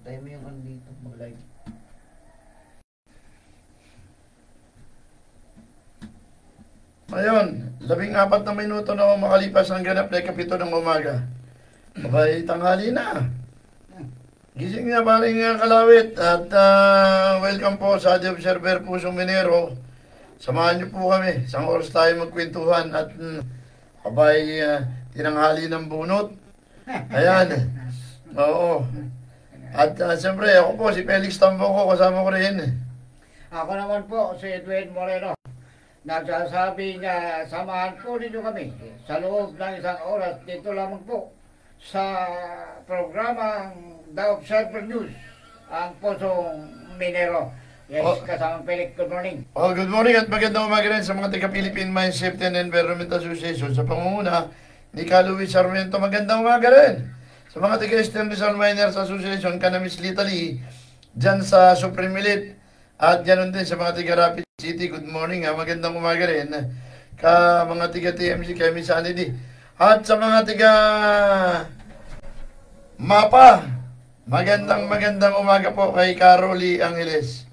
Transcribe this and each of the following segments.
Tayo mo yung ano dito, mag-live. Ayun, 14 na minuto na makalipas ang ganap na 7 ng umaga. Abay, tanghali na. Gising na paring Kalawit at welcome po sa The Observer Pusong Minero. Samahan niyo po kami. Isang oras tayo magkwentuhan at abay, tinanghali ng bunot. Ayan. Oo. At siyempre, ako po, si Felix Tamboco, kasama ko rin. Ako naman po, si Edwin Moreno. Nagsasabi nga, samahan po ninyo kami sa loob ng isang oras dito lamang po sa programang The Observer News, ang Pusong Minero. Yes, kasama Felix, good morning. Oh, good morning at magandang umaga rin sa mga taga-Philippine Mine Safety and Environment Association sa pangunguna ni Luis Sarmiento. Magandang umaga rin sa mga taga-Eastern Rizal Miners Association, Canamis Litali, dyan sa Supreme Elite. At ganoon din sa mga taga-Rapid City, good morning ha, magandang umaga rin. Ka mga taga-TMC, kay Miss Anidi. At sa mga taga-Mapa, magandang umaga po kay Caroli Angeles.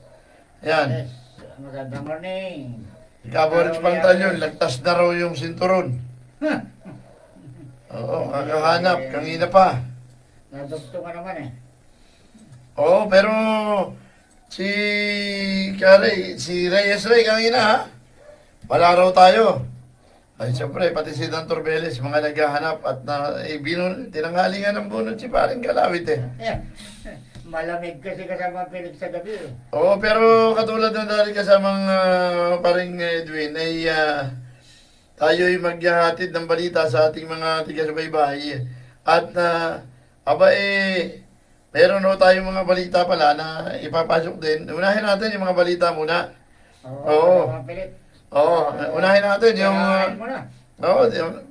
Ayan. Yes, magandang morning. Ikaborich Pantalyon, lagtas na raw yung sinturon. Oo, kakahanap, kanina pa. Nadugto ka naman eh. Oo, pero si Reyes Ray kanina ha, wala raw tayo. Ay siyempre, pati si Dan Torbeles, mga naghahanap at tinanghali nga ng bunot si paring Kalawit eh. Malamig kasi kasama Felix sa gabi eh. Oo, pero katulad ng dali kasamang paring Edwin ay tayo'y maghahatid ng balita sa ating mga tiga-subaybay. At meron na tayong mga balita pala na ipapasok din. Unahin natin yung mga balita muna. Oo. Unahin natin yung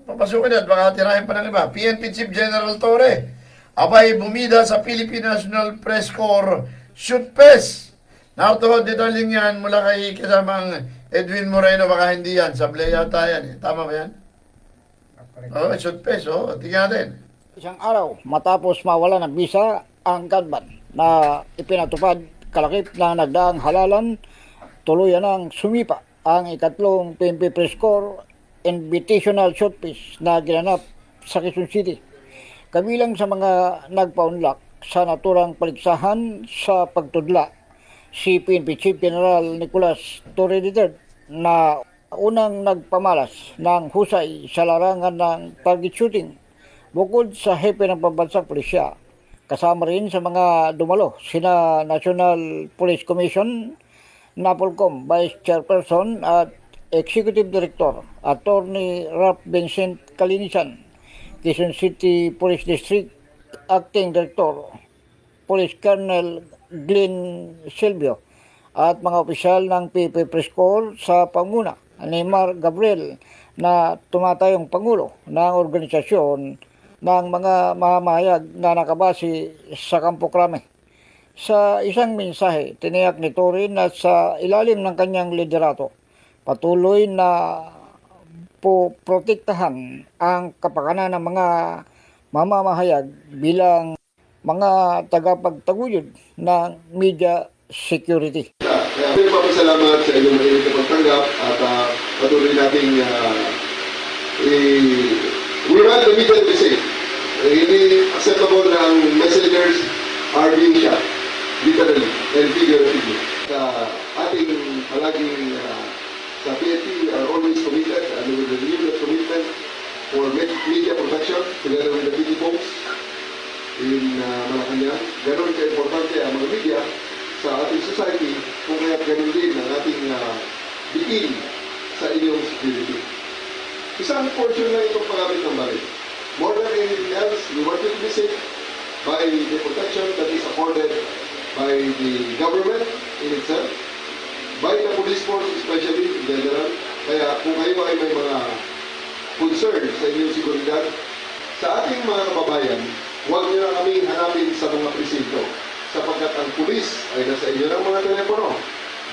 papasukin at baka tirahin pa ng iba. PNP Chief General Torre, abay bumida sa Philippine National Press Corps Shoot Fest. Nartuhod detalyin yan mula kay kasamang Edwin Moreno, baka hindi yan. Sablay yata yan. Tama ba yan? Shoot Fest. Tingnan natin. Isang araw matapos mawala ng bisa ang gunman na ipinatupad kalakip na nagdaang halalan, tuluyan ang sumipa ang ikatlong PNP Press Corps Invitational Showcase na ginanap sa Quezon City. Kabilang sa mga nagpaunlak sa naturang paligsahan sa pagtudla si PNP Chief General Nicolas Torre III na unang nagpamalas ng husay sa larangan ng target shooting. Bukod sa hepe ng pambansang pulisya, kasama rin sa mga dumalo sina National Police Commission, NAPOLCOM Vice Chairperson at Executive Director Attorney Ralph Vincent Kalinisan, Quezon City Police District Acting Director Police Colonel Glenn Silvio at mga opisyal ng PNP Press Corps sa panguna ni Mar Gabriel na tumatayong Pangulo ng organisasyon ng mga mamahayag na nakabase sa Campo Crame. Sa isang mensahe, tiniyak ni Torre na sa ilalim ng kanyang liderato, patuloy na protektahan ang kapakanan ng mga mamamahayag bilang mga tagapagtaguyod ng media security. Kaya papasalamat sa inyong mahilig na pagtanggap at patuloy nating we want the media to be safe. Hindi acceptable na ang messengers are being shot, literally and figuratively. Sa ating palaging sa PNP are always committed and we will renew that commitment for media protection together with the PD folks in Malacanang. Ganon ka-importante ang mga media sa ating society kung kaya ganon din ang ating bikin sa inyong security. Isang portion na itong paggamit ng baril. More than anything else, we want you to be safe by the protection that is afforded by the government in itself, by the police force especially in general. Kaya kung kayo ay may mga concern sa inyong seguridad, sa ating mga kababayan, huwag nyo na kami hanapin sa mga presinto sapagkat ang pulis ay nasa inyo ng mga telepono.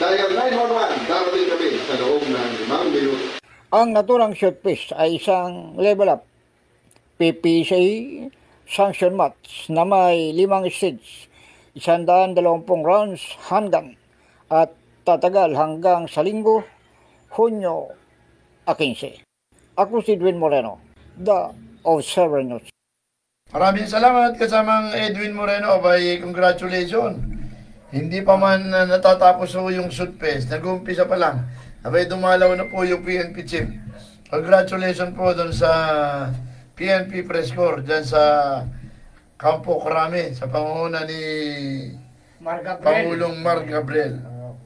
Dahil 911, darating kami sa loob ng 5 minuto. Ang naturang showcase ay isang level up PPCA sanction match na may 5 stage 120 rounds handgun at tatagal hanggang sa linggo, Hunyo 15. Ako si Edwin Moreno, The Observer News. Maraming salamat kasamang Edwin Moreno. Abay, congratulations. Hindi pa man natatapos po yung shoot fest. Nag-umpisa pa lang. Abay, dumalaw na po yung PNP chief. Congratulations po doon sa PNP Press Corps dyan sa Campo Crame sa pangunguna ni Mar Gabriel. Pangulong Mar Gabriel.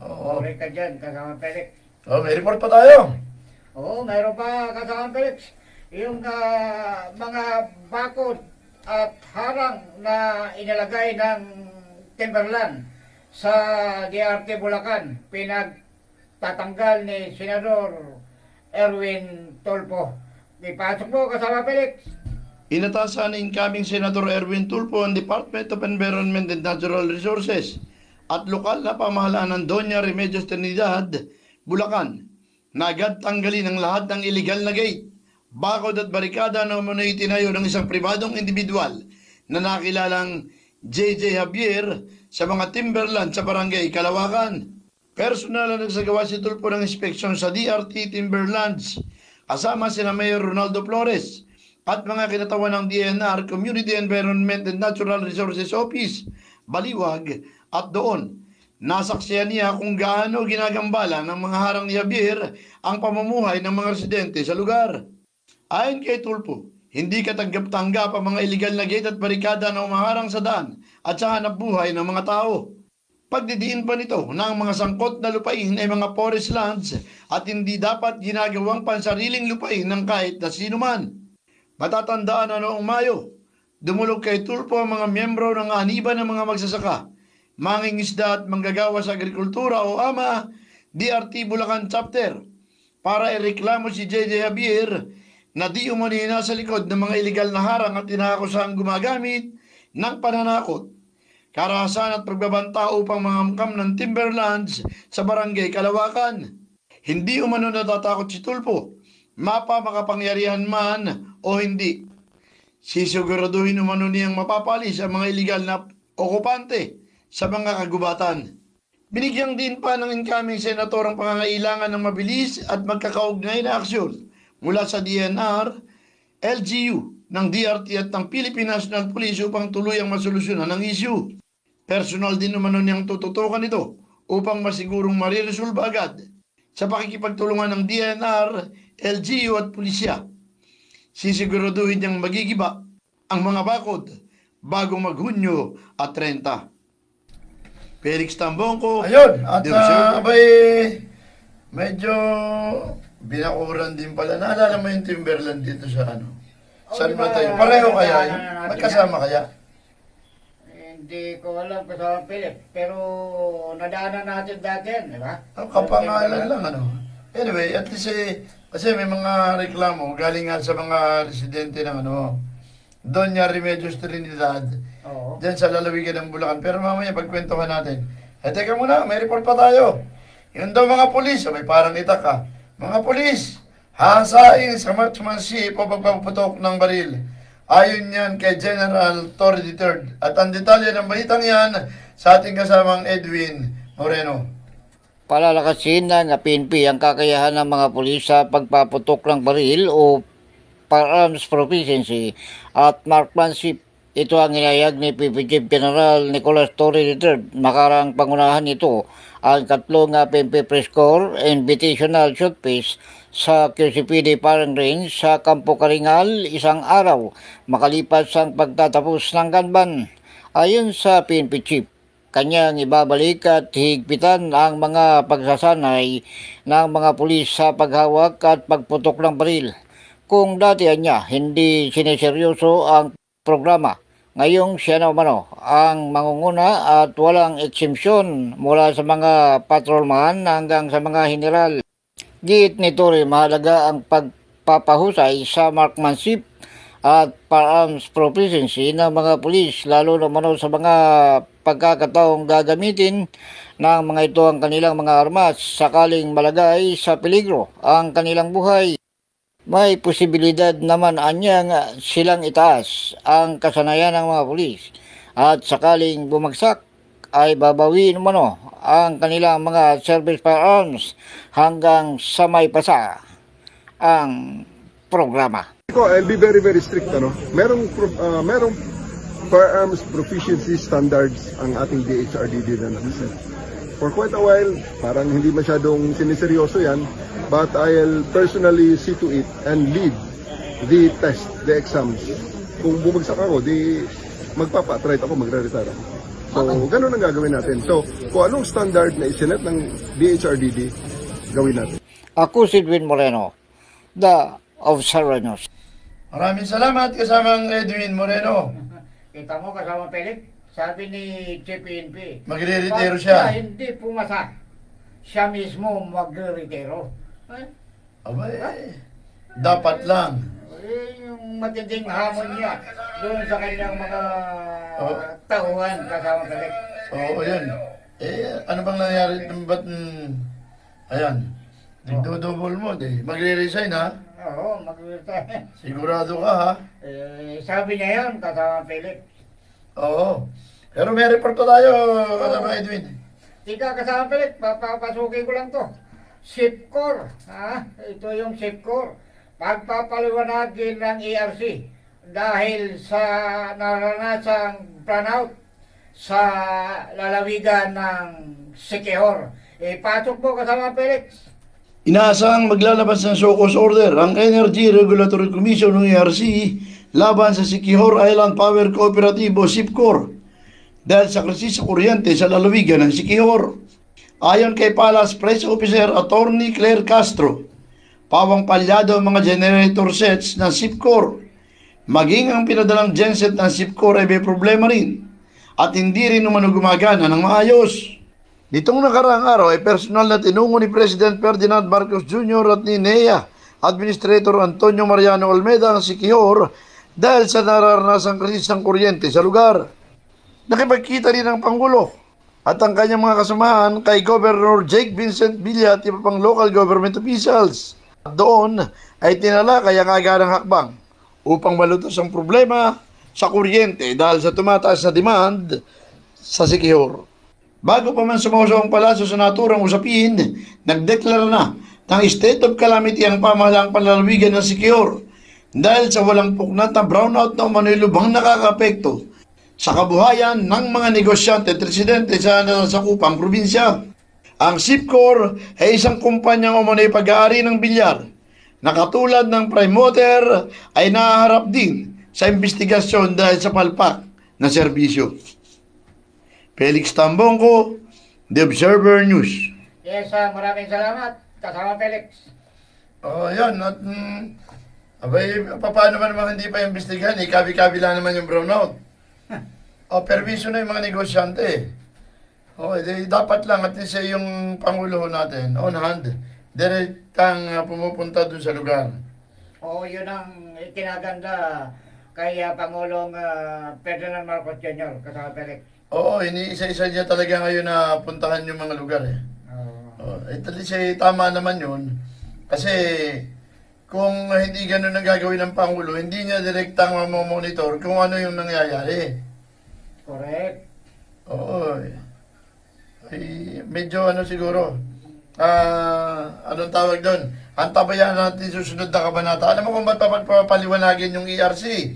Oo. Uri ka dyan, kasama Felix. Oh, may report pa tayo. Oo, mayroon pa kasama Felix. Yung mga bakod at harang na inilagay ng Timberland sa DRT Bulacan, pinagtatanggal ni Senador Erwin Tulfo. Ipasok mo kasama Felix. Inatasan ni incoming Senator Erwin Tulfo ang Department of Environment and Natural Resources at lokal na pamahalaan ng Doña Remedios Trinidad, Bulacan, na agad tanggalin ang lahat ng illegal na gate, bakod at barikada na umano'y itinayo ng isang pribadong individual na nakilalang JJ Javier sa mga timberland sa barangay Kalawakan. Personal na nagsagawa si Tulfo ng inspeksyon sa DRT Timberlands kasama sina Mayor Ronaldo Flores at mga kinatawan ng DNR, Community Environment and Natural Resources Office, Baliwag, at doon nasaksihan niya kung gaano ginagambala ng mga harang ni Javier ang pamumuhay ng mga residente sa lugar. Ayon kay Tulfo, hindi katanggap-tanggap ang mga illegal na gate at barikada na umaharang sa daan at sa hanap buhay ng mga tao. Pagdidiin pa nito na ang mga sangkot na lupain ay mga forest lands at hindi dapat ginagawang pansariling lupain ng kahit na sino man. Matatandaan na noong Mayo, dumulog kay Tulfo ang mga miyembro ng aniba ng mga magsasaka, mangingisda at manggagawa sa agrikultura o AMA, DRT Bulacan Chapter, para ireklamo si JJ Javier na di umani nasa likod ng mga illegal na harang at tinakakusang gumagamit ng pananakot, karahasan at pagbabanta upang mangangkam ng timberlands sa barangay Kalawakan. Hindi umano natatakot si Tulfo, mapa makapangyarihan man o hindi. Sisiguraduhin umano niyang mapapalis ang mga illegal na okupante sa mga kagubatan. Binigyang din pa ng incoming senator ang pangangailangan ng mabilis at magkakaugnay na aksyon mula sa DNR, LGU, ng DRT at ng Philippine National Police upang tuluyang masolusyonan ang issue. Personal din umano niyang tututukan ito upang masigurong mariresolba agad sa pakikipagtulungan ng DNR, LGU at pulisya. Sisiguraduhin niyang magigiba ang mga bakod bago mag-Hunyo at 30. Felix Tambongko. Ayun, at abay, medyo binakuran din pala. Naalala mo yung timberland dito sa ano? Saan ba tayo? Pareho kaya yun? Magkasama kaya? Hindi ko alam kasama Philip, pero nadaanan natin dati yan, di ba? Ang kapangalan lang, ano? Anyway, at least kasi may mga reklamo galing nga sa mga residente ng ano, Doña Remedios Trinidad, Oo. dyan sa lalawigan ng Bulacan. Pero mamaya pagkwentuhan natin. Teka muna, may report pa tayo. Yun daw mga polis, may parang itak ka. Mga polis, hasain sa marksmanship o pagpaputok ng baril. Ayon yan kay General Torre III. At ang detalye ng balitang yan sa ating kasamang Edwin Moreno. Palalakasin ng PNP ang kakayahan ng mga pulis sa pagpaputok ng baril o firearms proficiency at marksmanship. Ito ang inayag ni PNP Chief General Nicolas Torre III. Makarang pangunahan ito ang katlong PNP Press Corps Invitational Shoot Fest sa QCPD Parang Range sa Campo Karingal isang araw makalipas ang pagtatapos ng gunban. Ayon sa PNP Chief, kanyang ibabalik at higpitan ang mga pagsasanay ng mga pulis sa paghawak at pagputok ng baril. Kung dati niya hindi sineseryoso ang programa, ngayong siya na umano ang mangunguna at walang exemption mula sa mga patrolman hanggang sa mga general. Giit nito rin mahalaga ang pagpapahusay sa marksmanship at firearms proficiency ng mga pulis, lalo na umano sa mga pagkakataong gagamitin ng mga ito ang kanilang mga armas sakaling malagay sa peligro ang kanilang buhay. May posibilidad naman anyang silang itaas ang kasanayan ng mga pulis at sakaling bumagsak ay babawiin umano ang kanilang mga service firearms hanggang sa may pasa ang programa. I'll be very strict, ano. Merong firearms proficiency standards ang ating DHRDD na nakaset. For quite a while, parang hindi masyadong siniseryoso yan, but I'll personally see to it and lead the test, the exams. Kung bumagsak ako, di magpapa-try ako, magre-retire ako. So, ganun ang gagawin natin. So, kung anong standard na isinet ng DHRDD, gawin natin. Ako si Edwin Moreno, the Observer News. Maraming salamat kasamang Edwin Moreno. Kita mo kasama Felix, sabi ni Chief PNP. Magre-retiro siya. Pagka hindi pumasa, siya mismo magre-retiro. Abay, dapat lang. Yung matinding hamon niya doon sa kanyang mga Oh. tauhan kasama Felix. Oo, yun. Ano bang nangyari? Ba't, ayan, nagdodouble mo, magre-resign ha? Oo, mag-retire. Sigurado ka ha? Sabi niya yun, kasama Felix. Oo. Pero may report pa tayo, kasama Edwin. Tika kasama Felix, papapasukin ko lang to. SIPCOR, ha? Ito yung SIPCOR. Pagpapaliwanagin ng ERC dahil sa naranasang brownout sa lalawigan ng Siquijor. Pasok po kasama Felix. Inaasahang maglalabas ng show cause order ang Energy Regulatory Commission ng ERC laban sa Siquijor Island Power Cooperative o SIPCOR dahil sa krisis sa kuryente sa lalawigan ng Siquijor. Ayon kay Palace Press Officer Attorney Claire Castro, pawang palyado ang mga generator sets ng SIPCOR. Maging ang pinadalang genset ng SIPCOR ay may problema rin at hindi rin naman gumagana ng maayos. Nitong nakaraang araw ay personal na tinungo ni President Ferdinand Marcos Jr. at ni NEA Administrator Antonio Mariano Olmeda ang Siquijor dahil sa nararanasang krisis ng kuryente sa lugar. Nakipagkita rin ang Pangulo at ang kanyang mga kasamahan kay Governor Jake Vincent Villa at iba pang local government officials. Doon ay tinalakay ang agarang hakbang upang malutos ang problema sa kuryente dahil sa tumataas na demand sa Siquijor. Bago pa man sumuso ang palasyo sa naturang usapin, nagdeklara na ng state of calamity ang pamahalaang panlalawigan ng Siquijor dahil sa walang puknat na brownout na umano'y lubhang nakakaapekto sa kabuhayan ng mga negosyante at residente sa nasakupang probinsya. Ang SIPCOR ay isang kumpanyang umano'y pag-aari ng bilyar na katulad ng Primewater ay nahaharap din sa investigasyon dahil sa palpak na serbisyo. Felix Tambongko, The Observer News. Yes, maraming salamat. Kasama Felix. Yan. At, paano ba naman hindi pa imbestigahan? Kabi-kabila naman yung brownout. Permiso na yung mga negosyante. Dapat lang at least yung Pangulo natin, on hand, direktang pumupunta dun sa lugar. Yun ang itinaganda kay Pangulong Ferdinand Marcos Jr. kasama Felix. Iniisa-isa niya talaga ngayon na puntahan yung mga lugar eh. At least tama naman yun. Kasi kung hindi ganun ang gagawin ng Pangulo, hindi niya direktang mamomonitor kung ano yung nangyayari. Correct. Medyo siguro, anong tawag doon? Antabayan natin susunod na kabanata. Alam mo kung ba't papaliwanagin yung ERC?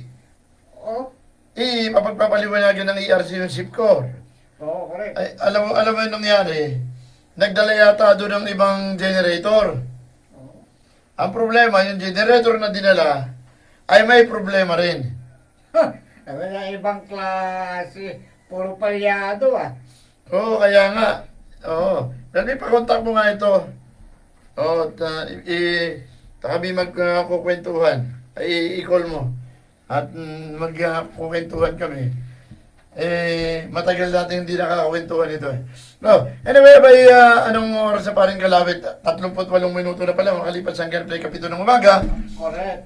Papagpapaliwanagin ng ERC yung SIPCOR. Correct. Alam mo yung nangyari? Nagdala yata doon ng ibang generator. Ang problema, yung generator na dinala, ay may problema rin. Wala ibang klase. Puro palyado Kaya nga. Pero ipakontak mo nga ito. Kami magkukwentuhan. I-call mo. At magkukwentuhan kami. Matagal natin hindi nakakakwentuhan ito Anyway, anong oras na paring kalawit? 38 minuto na pala makalipas ang Ganplay Kapito ng umaga. Correct.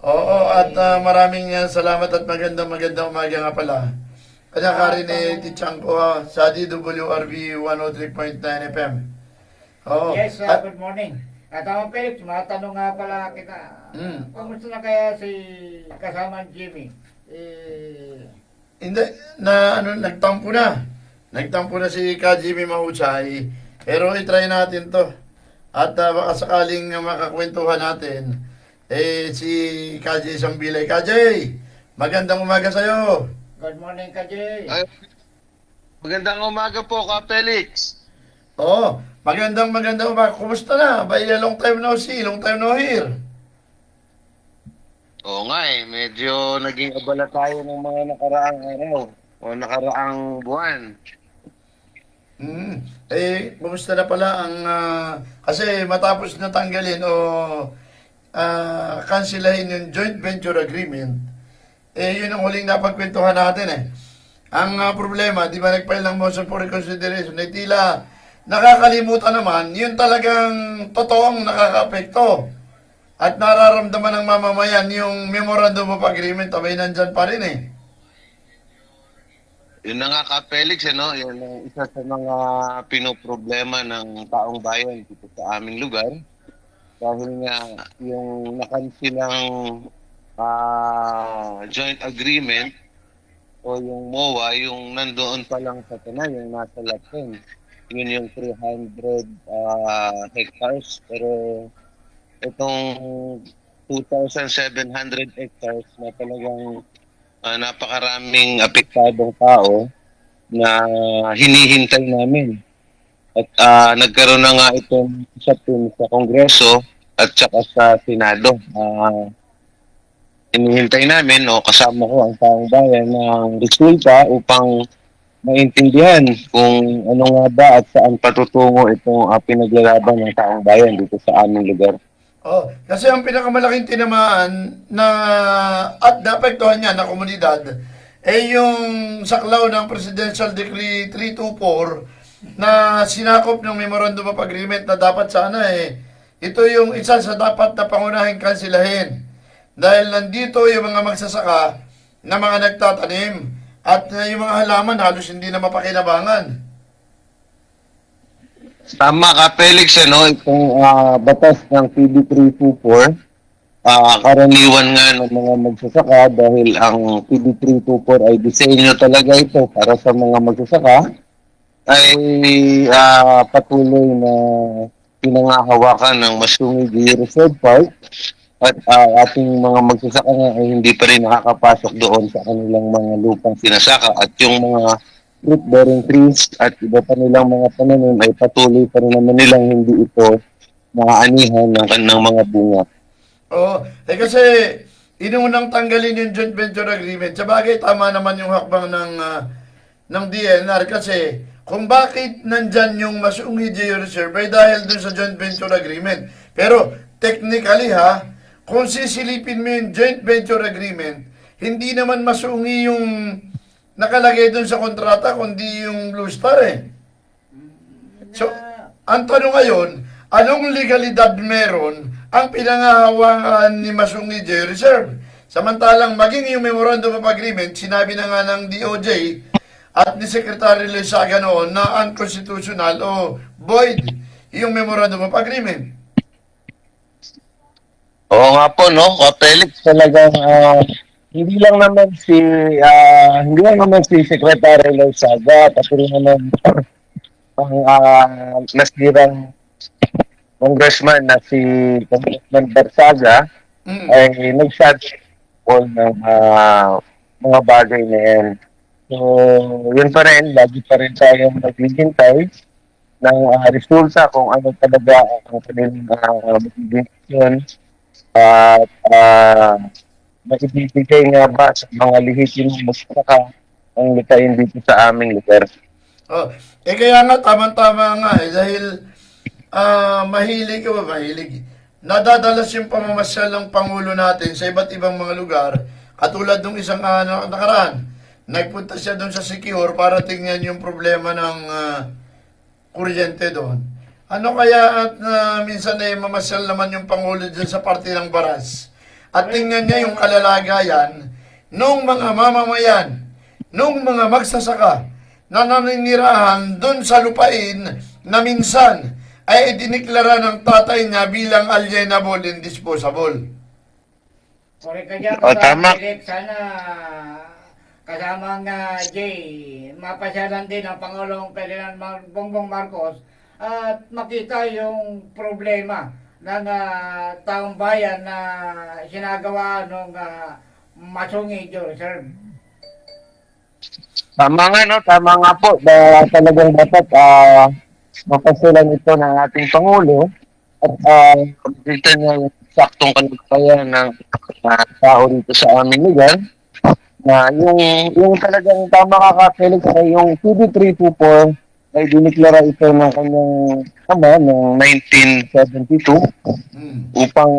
At maraming salamat at magandang umaga nga pala. Kanya ka rin Tichang ko sa DWRV 103.9 FM. Yes, good morning. At Felix, matanong nga pala kita. Kamusta na kaya si kasama Jimmy? Hindi, nagtampo na. Nagtampo na si Ka Jimmy mahusay. Pero i-try natin to. At baka sakaling makakwentuhan natin, si Ka Jay Sambilay. Ka Jay, magandang umaga sa'yo. Good morning, Kajay. Ay, magandang umaga po, Ka Felix. Oo, magandang umaga. Kumusta na? By long time no see, long time no hear. Oo nga medyo naging abala tayo ng mga nakaraang araw o nakaraang buwan. Kumusta na pala ang, kasi matapos na tanggalin o kansilahin yung joint venture agreement, yun ang huling napagkwentuhan natin Ang problema, di ba nag-file ng motion for reconsideration, tila nakakalimutan naman, yun talagang totoong nakaka-apekto. At nararamdaman ng mamamayan yung memorandum of agreement, abay nandyan pa rin Yun na nga, Ka Felix, yan ang isa sa mga pinoproblema ng taong bayan dito sa aming lugar. Dahil nga yung nakansilang joint agreement o yung MOA, yung nandoon pa lang sa tanay, yung nasa Latin. Yun yung 300 hectares. Pero itong 2,700 hectares na talagang napakaraming apektadong tao na hinihintay namin. At nagkaroon na nga itong usapin sa Kongreso at saka sa Senado. Hinihintay namin o kasama ko ang taong bayan ng resulta upang maintindihan kung ano nga ba at saan patutungo itong pinaglalaban ng taong bayan dito sa aming lugar. Kasi ang pinakamalaking tinamaan na at naapektuhan niya na komunidad yung saklaw ng Presidential Decree 324 na sinakop ng Memorandum of Agreement na dapat sana ito yung isa sa dapat na pangunahing kansilahin. Dahil nandito yung mga magsasaka na mga nagtatanim at yung mga halaman halos hindi na mapakinabangan. Tama ka, Felix, itong batas ng PB 324, karaniwan nga ng mga magsasaka dahil ang PB 324 ay disenyo talaga ito para sa mga magsasaka, ay patuloy na pinangahawakan ng Masungit Reserve Park at ating mga magsasaka nga ay hindi pa rin nakakapasok doon sa kanilang mga lupang sinasaka at yung mga fruit-bearing trees at iba pa nilang mga pananim ay patuloy pa rin naman nilang hindi ito makaanihan ng kanilang mga bunga. Kasi inunang tanggalin yung joint venture agreement. Sa bagay, tama naman yung hakbang ng DNR kasi kung bakit nandyan yung Masungit Reserve ay dahil dun sa joint venture agreement. Pero technically kung sisilipin mo yung joint venture agreement, hindi naman masungi yung nakalagay dun sa kontrata, kundi yung Blue Star So, ang tanong ngayon, anong legalidad meron ang pinangahawakan ni Masungit Reserve? Samantalang maging yung Memorandum of Agreement, sinabi na nga ng DOJ at ni Secretary Lesaga noon na unconstitutional o void yung Memorandum of Agreement. Oo nga po, Felix, talagang hindi lang naman si Secretary Lesaga, pati rin naman ang nasirang congressman na si Congressman Barsaga ay nag-shadowball ng mga bagay na yan. So, yun pa rin, lagi pa rin tayong naghihintay ng resulta kung ano talaga ang kanilang magiging at maibibigay nga ba sa mga lihitin mo magsaka ang litayin dito sa aming lugar. Kaya nga, tama-tama nga dahil mahilig nadadalas yung pamamasyal ng Pangulo natin sa iba't ibang mga lugar, katulad ng isang nakaraan, nagpunta siya doon sa Secure para tingnan yung problema ng kuryente doon. Ano kaya at minsan mamasyal naman yung Pangulo dyan sa parte ng Baras at tingnan niya yung kalalagayan nung mga mamamayan, nung mga magsasaka na naninirahan doon sa lupain na minsan ay diniklara ng tatay niya bilang alienable and disposable. Correct ka dyan, tama. sana kasamang Jay, mapasyalan din ang Pangulong Ferdinand Bongbong Marcos at makita yung problema ng taong bayan na sinagawa ng Masungi Reserve. Tama nga, no? Tama nga po. Talagang dapat mapasilan ito ng ating Pangulo at dito niya yung saktong kalagayan ng tao dito sa aming lugar na yung talagang tama ka, Felix, ay yung PB324 ay diniklara ito ng kanyang ama noong 1972 upang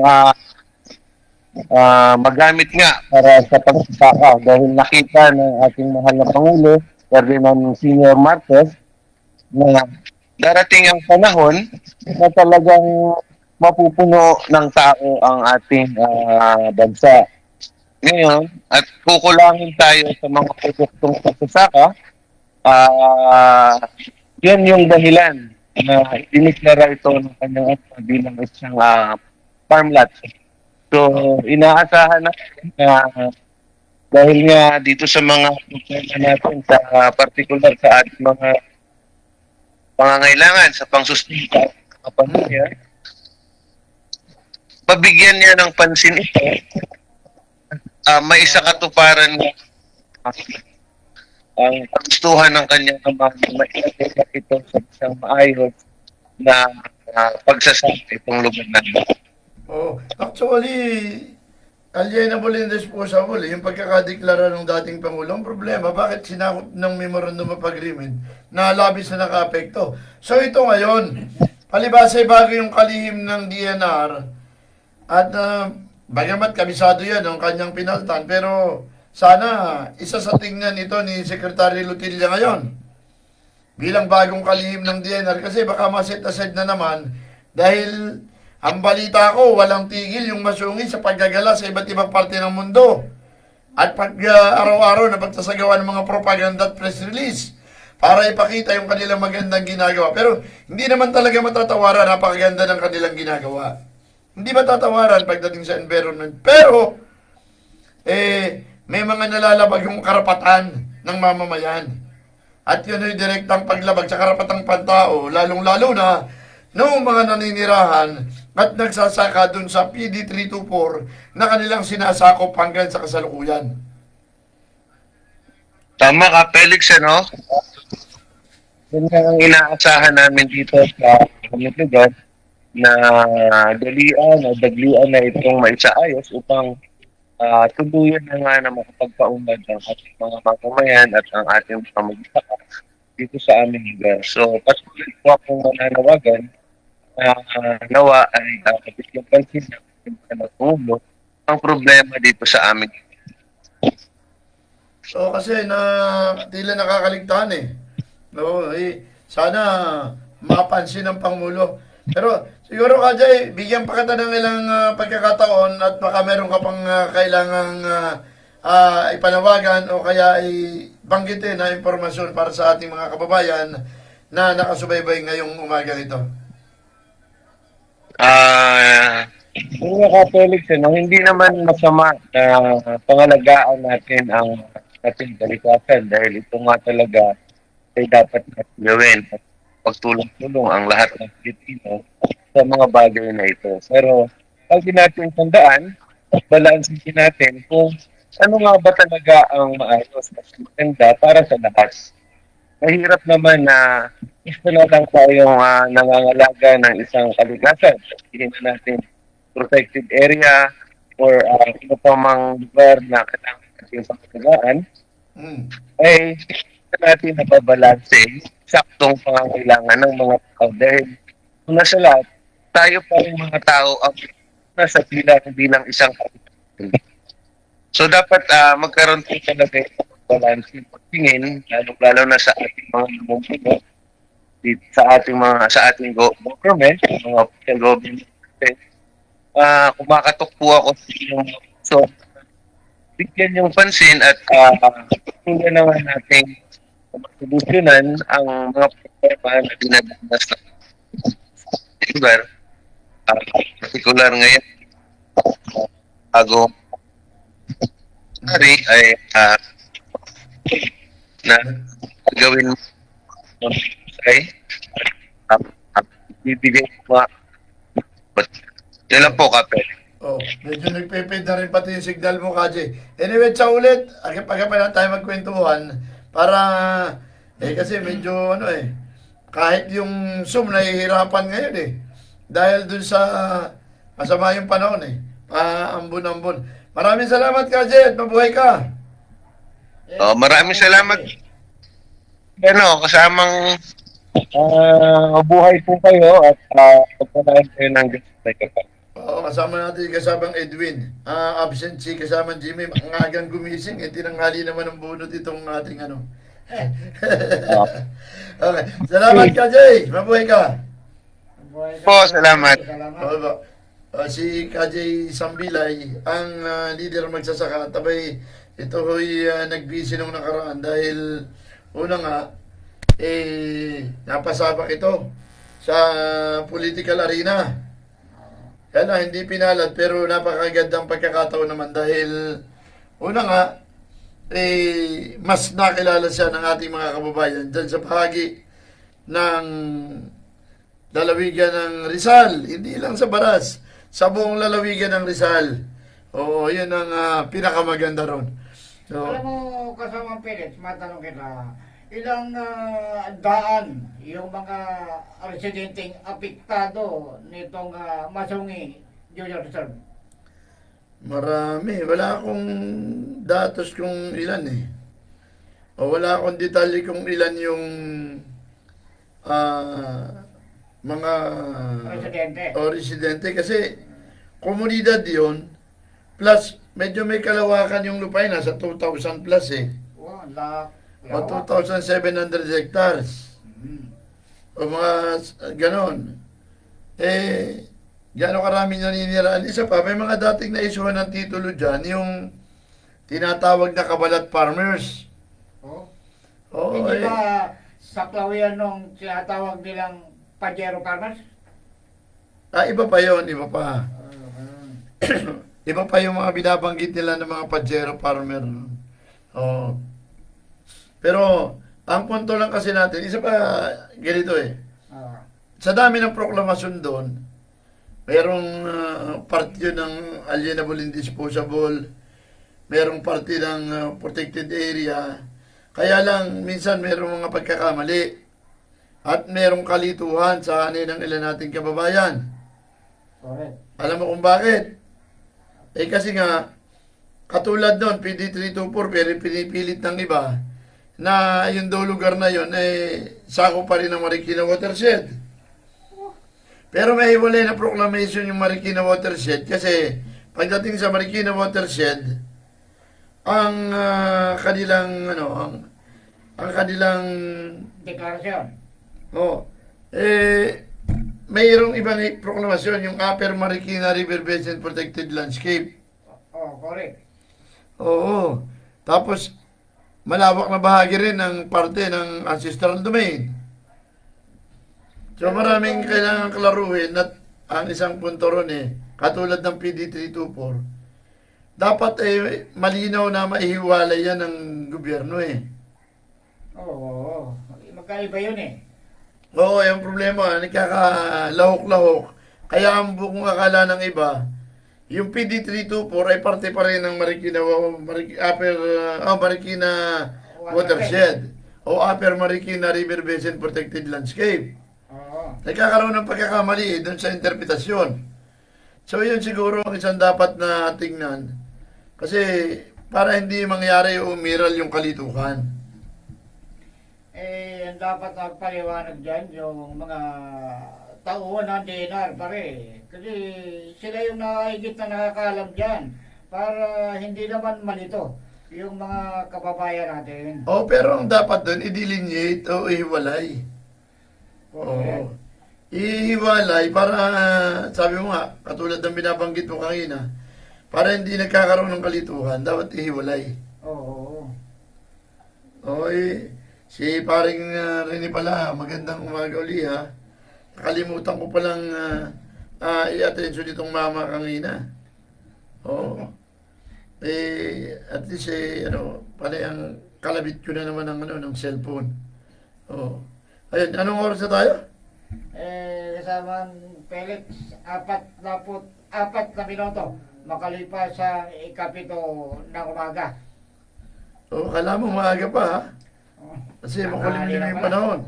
magamit nga para sa pagsasaka dahil nakita ng ating mahal na Pangulo, Ferdinand Senior Marcos, na darating ang panahon na talagang mapupuno ng tao ang ating bansa. Ngayon, at kukulangin tayo sa mga produktong pagsasaka, yun yung dahilan na diniklara ito ng kanyang bilang isang farmlot. So, inaasahan natin na dahil nga dito sa mga problema natin, sa particular sa ating mga pangangailangan sa pangsustina at mga pamilya, pabigyan niya ng pansin ito, may isa katuparan niya ang kagustuhan ng kanyang ama na mailatila ito sa isang maayos na pagsasama itong lugar natin. Oh, actually, alienable and disposable, yung pagkakadeklara ng dating Pangulo. Ang problema, bakit sinakop ng Memorandum of Agreement na labis na naka-apekto? So ito ngayon, palibasay bago yung kalihim ng DNR at bagamat kabisado yan ang kanyang pinaltan, pero sana isa sa tingnan ito ni Secretary Lutilla ngayon bilang bagong kalihim ng DNR kasi baka ma-set aside na naman dahil ang balita ko, walang tigil yung Masungi sa paggagala sa iba't ibang parte ng mundo. At pag araw-araw na pagtasagawa ng mga propaganda at press release para ipakita yung kanilang magandang ginagawa. Pero hindi naman talaga matatawaran, napakaganda ng kanilang ginagawa. Hindi matatawaran pagdating sa environment. Pero, may mga nalalabag yung karapatan ng mamamayan. At yun ay direktang paglabag sa karapatang pantao, lalong-lalo na noong mga naninirahan at nagsasaka dun sa PD324 na kanilang sinasakop hanggang sa kasalukuyan. Tama ka, Felix, ano? Yun ang inaasahan namin dito sa aming lugar na daglian na itong maisaayos upang tuluyan na nga na makapagpaunlad ang ating mga mamamayan at ang ating mga magsasaka dito sa aming lugar. So, patuloy po akong mananawagan nawa ay yung pansin ng Pangulo ang problema dito sa amin. So kasi tila nakakaligtaan No, sana mapansin ng Pangulo. Pero siguro Kajay, bigyan pa kita ng ilang pagkakataon at baka meron ka pang kailangang ipanawagan o kaya banggitin na impormasyon para sa ating mga kababayan na nakasubaybay ngayong umaga ito. Mga ka-Felix, hindi naman masama na pangalagaan natin ang ating kalikasan dahil ito nga talaga ay dapat natin gawin at pagtulong-tulong ang lahat ng Pilipino sa mga bagay na ito. Pero pag natin tandaan, balansin natin kung ano nga ba talaga ang maayos at maganda para sa lahat. Mahirap naman na gusto na lang tayong nangangalaga ng isang kalikasan. Hindi na natin protected area or ano pa mang lugar na kailangan natin pagkagaan, ay natin nababalanse saktong pangangailangan ng mga tao. Dahil una sa lahat, tayo pa rin mga tao ang nasa bilang isang kalikasan. So dapat magkaroon po talaga ito balance pagtingin, lalo na sa ating mga namumuno, sa ating government, mga government. Kumakatok po ako sa inyong so bigyan yung pansin at tingnan naman natin solusyonan ang mga problema na dinadanas ng lugar. Particular ngayon, bago ay na gagawin mo ay bibigay mo. Yan lang po, Kapel. Oh, medyo nagpipid na rin pati yung signal mo, Kaji. Anyway, sa ulit, pagkapa lang tayo magkwentuhan para, kasi medyo, kahit yung Zoom nahihirapan ngayon dahil dun sa masama yung panahon paambon-ambon. Maraming salamat, Kaji, at mabuhay ka. Maraming salamat. Kasamang buhay po kayo at pagpanahin kayo ng Kapel. Oo, kasama natin yung kasamang Edwin. Absent si kasamang Jimmy. Ang agang gumising. Tinanghali naman ang bunot itong ating Okay. Salamat ka, Jay. Mabuhay ka. Po, salamat. Si Kajay Sambilay, ang leader magsasaka. Tabay, ito ho'y nagbisi nung nakaraan dahil una nga, napasabak ito sa political arena. Kaya hindi pinalad pero napakagandang pagkakataon naman dahil una nga, mas nakilala siya ng ating mga kababayan dyan sa bahagi ng lalawigan ng Rizal. Hindi lang sa Baras, sa buong lalawigan ng Rizal. Oo, yun ang pinakamaganda ron. So, alam mo, kasamang Pilit, matanong kita, ilang daan yung mga residenteng apektado nitong Masungi Junior Reserve? Marami. Wala akong datos kung ilan O wala akong detalye kung ilan yung mga residente. Kasi komunidad yun. Plus, medyo may kalawakan yung lupain. Nasa 2,000 plus O 2,700 hectares. O mga ganon. Gano'ng karaming naniniraan. Isa pa, may mga dating naisuhan ng titulo dyan, yung tinatawag na kabalat farmers. Hindi ba saklaw yan nung tinatawag nilang Pajero farmers? Iba pa yon, iba pa. Iba pa yung mga binabanggit nila ng mga Pajero farmer. Pero, ang punto lang kasi natin, isa pa, ganito sa dami ng proklamasyon doon, merong parte ng alienable indisposable, merong parte ng protected area, kaya lang, minsan merong mga pagkakamali, at merong kalituhan sa ng ilan nating kababayan. Correct. Alam mo kung bakit? Kasi nga, katulad doon, PD324, pero pinipilit ng iba, na yung daw lugar na yun sako pa rin ng Marikina Watershed. Pero may hiwalay na proclamation yung Marikina Watershed kasi pagdating sa Marikina Watershed, ang kanilang ang kanilang deklarasyon. mayroong ibang proklamasyon yung Upper Marikina River Basin Protected Landscape. Correct. Oo. Tapos malawak na bahagi rin ng parte ng ancestral domain. So maraming kailangan klaruhin at ang isang punto ron katulad ng PD324, dapat malinaw na maihiwalay yan ng gobyerno Oo. Magkaiba yun Oo, yung problema, nagkakalahok-lahok. Kaya ang buong akala ng iba, yung PD324 ay parte pa rin ng Marikina Watershed o Upper Marikina River Basin Protected Landscape. Nagkakaroon ng pagkakamali doon sa interpretasyon. So yun siguro ang isang dapat na tingnan. Kasi para hindi mangyari o umiral yung kalituhan. Ang dapat nagpaliwanag dyan yung mga tauhan ng DNR pare. Kasi sila yung nakahigit na nakakalam dyan para hindi naman malito yung mga kababayan natin. Pero ang dapat doon i-delineate o ihiwalay. Ihiwalay para, sabi mo nga, katulad ng binabanggit mo kanina, para hindi nagkakaroon ng kalituhan, dapat ihiwalay. Si paring Rene pala, magandang umaga uli Nakalimutan ko palang i-attention itong mama kanina. At least panay ang kalabit ko na naman ng cellphone. Oh. Ayun, anong oras na tayo? Kasamang Felix, 4 na minuto makalipas sa ikapito ng umaga. Oh, kala mo maaga pa ha? Kasi makulimlim yung panahon.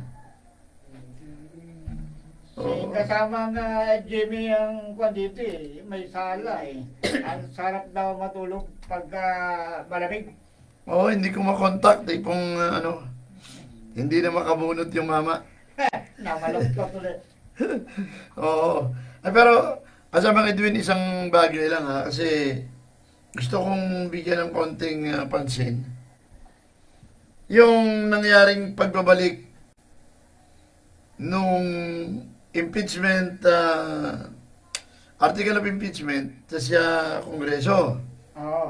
Si kasamang Jimmy ang dito may sala Ang sarap daw matulog pagka malamig. Oo, hindi ko makontak. Kung hindi na makabunot yung mama. Namalagtot ulit. Oo. Ay, pero, kasamang Edwin, isang bagay lang ha. Kasi gusto kong bigyan ng konting pansin. Yung nangyaring pagbabalik nung impeachment, article of impeachment sa Kongreso. Oo.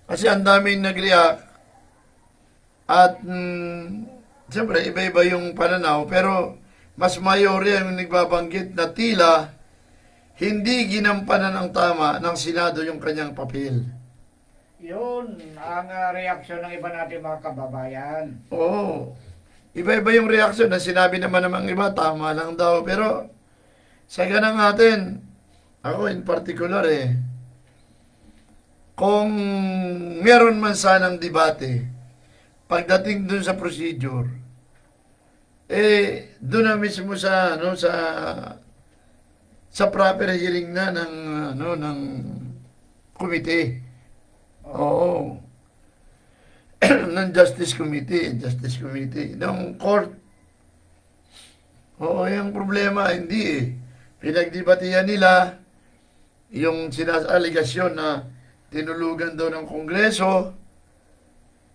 Kasi ang daming nag-react at siyempre iba-iba yung pananaw pero mas mayorya yung nagbabanggit na tila hindi ginampanan ng tama ng Senado yung kanyang papel. Yun ang reaksyon ng iba natin mga kababayan. Oo. Iba-iba yung reaksyon na sinabi naman ng iba, tama lang daw. Pero sa ganang natin, ako in particular kung meron man sanang debate, pagdating dun sa procedure, doon na mismo sa proper hearing na ng committee. Oo. Ng Justice Committee, ng court. Oo, yung problema, hindi pinagdebatihan nila yung sinasaligasyon na tinulugan daw ng Kongreso,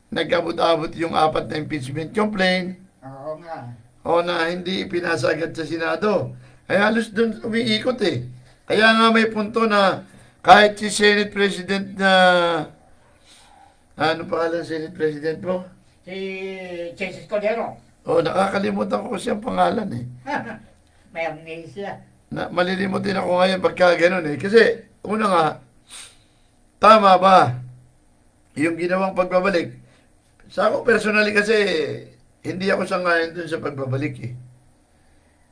nagkabot-abot yung 4 na impeachment complaint. Oo nga. O na hindi pinasagad sa Senado. Ay halos doon umiikot Kaya nga may punto na kahit si Senate President na ano pangalan Senate President mo? Si Jesus Cordero. O nakakalimutan ko siyang pangalan May amnesia. Malilimutin ako ngayon pagka ganun Kasi una nga, tama ba yung ginawang pagbabalik? Sa ako personally kasi hindi ako sangayon dun sa pagbabalik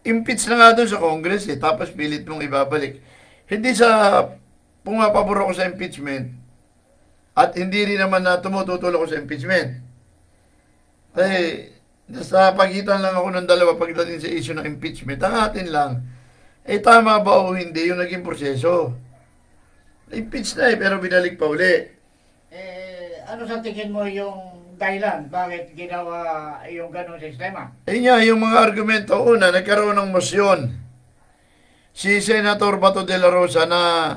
Impeach na nga dun sa Congress tapos pilit mong ibabalik. Hindi sa pumapabor ako sa impeachment at hindi rin naman na tumututulong ako sa impeachment. Nasa pagitan lang ako ng dalawa pagdating sa issue ng impeachment. Ang atin lang, tama ba o hindi yung naging proseso? Impeach na pero binalik pa uli. Ano sa tingin mo yung dahilan bakit ginawa yung ganong sistema? Yung mga argumento. Una, nagkaroon ng motion si Senator Bato de la Rosa na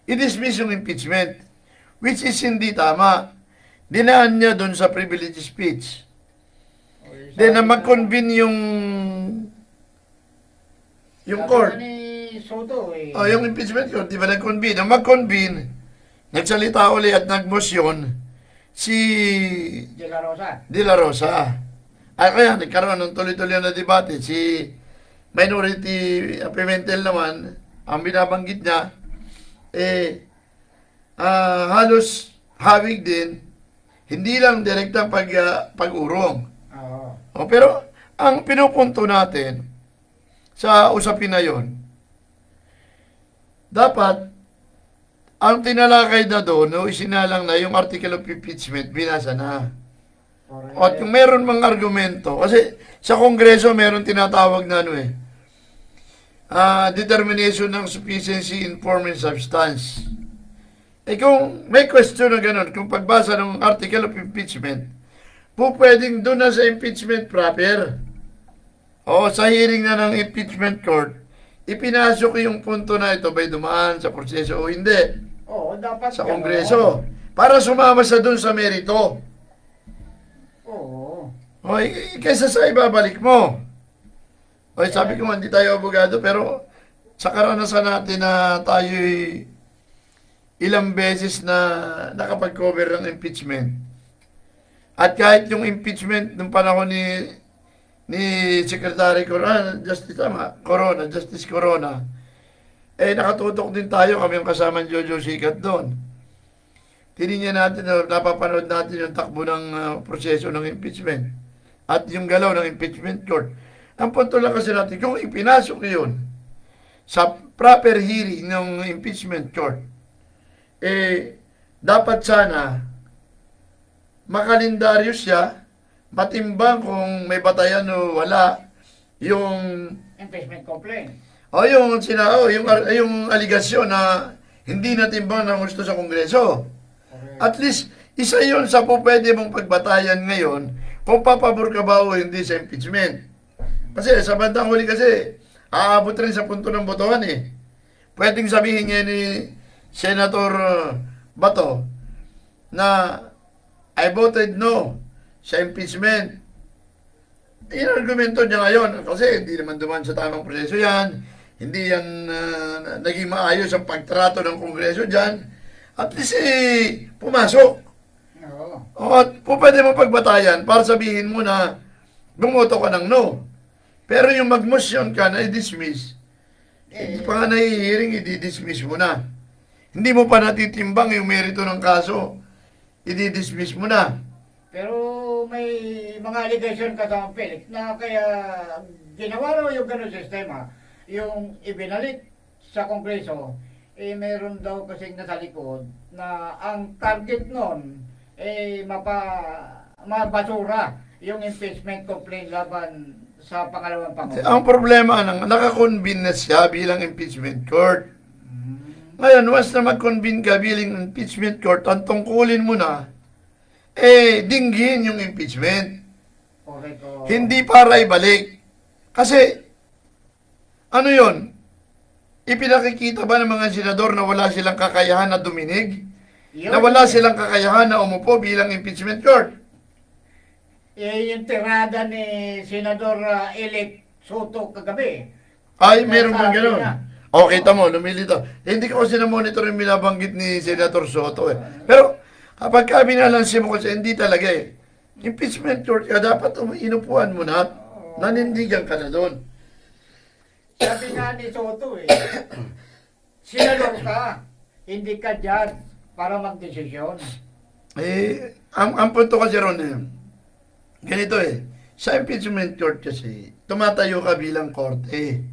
i-dismiss yung impeachment, which is hindi tama. Dinaan niya doon sa privilege speech. Then na mag-convene yung court. Ni Soto yung impeachment court, di ba nag-convene? Na mag-convene, nagsalita uli at nag-motion si De La Rosa. Kaya nagkaroon ng tuloy-tuloy na debate. Si Minority Pimentel naman, ang binabanggit niya, halos hawig din, hindi lang direktang pag-urong. Pero ang pinupunto natin sa usapin na yon, dapat ang tinalakay na doon, isinalang na yung article of impeachment, binasa na. At kung meron mga argumento, kasi sa Kongreso meron tinatawag na determination ng sufficiency in form and substance. Kung may question na ganun, kung pagbasa ng article of impeachment, pwedeng doon na sa impeachment proper. O sa hearing na ng impeachment court, ipinasok yung punto na ito ba'y dumaan sa proseso o hindi. Dapat sa Kongreso. Para sumama sa doon sa merito. Kaysa sa ibabalik mo. Sabi ko hindi tayo abogado, pero sa karanasan natin na tayo ilang beses na nakapag-cover ng impeachment. At kahit yung impeachment nung panahon ni Secretary Justice Corona, nakatutok din tayo, kami yung kasama Jojo Sikat doon. tinignan natin, napapanood natin yung takbo ng proseso ng impeachment at yung galaw ng impeachment court. Ang punto lang kasi natin, kung ipinasok yun sa proper hearing ng impeachment court, dapat sana makalendaryo siya, matimbang kung may batayan o wala, yung Impeachment complaint. yung aligasyon na hindi natimbang ng gusto sa Kongreso. At least, isa yun sa po pwede mong pagbatayan ngayon kung papabor ka ba o hindi sa impeachment. Kasi sa bandang huli kasi, aabot rin sa punto ng botohan eh. Pwedeng sabihin niya ni Senator Bato na I voted no sa impeachment. Yung argumento niya ngayon, kasi hindi naman duman sa tamang proseso yan, hindi yan naging maayos ang pagtrato ng Kongreso dyan, at least pumasok. Oo. At pwede mo pagbatayan para sabihin mo na bumoto ka ng no. Pero yung mag-motion ka na i-dismiss, hindi pa nga nahihiring, i-dismiss mo na. Hindi mo pa natitimbang yung merito ng kaso, i-dismiss mo na. Pero may mga allegation kasama Felix na kaya ginawa raw yung gano'ng sistema, yung ibinalik sa Kongreso, meron daw kasing nasa likod na ang target nun mabasura yung impeachment complaint laban sa pangalawang Pangulo. Ang problema, nakakonvene na siya bilang impeachment court. Ngayon, once na mag-convene ka bilang impeachment court, ang tungkulin mo na, dinggin yung impeachment. Correct. Hindi para ibalik. Kasi, ano yon? Ipinakikita ba ng mga senador na wala silang kakayahan na duminig? Na wala silang kakayahan na umupo bilang impeachment court? Yung tirada ni Senador-elect Soto kagabi. Ay, meron bang gano'n? O, kita mo, lumilito. Hindi ko kasi na-monitor yung binabanggit ni Senator Soto eh. Pero, kapag kami nalansin mo kasi, hindi talaga eh. Impeachment court ka, dapat inupuan mo na, nanindigan ka na doon. Sabi nga ni Soto senador ka, hindi ka judge para magdesisyon. Ang punto kasi ron ganito sa impeachment court kasi, tumatayo ka bilang korte.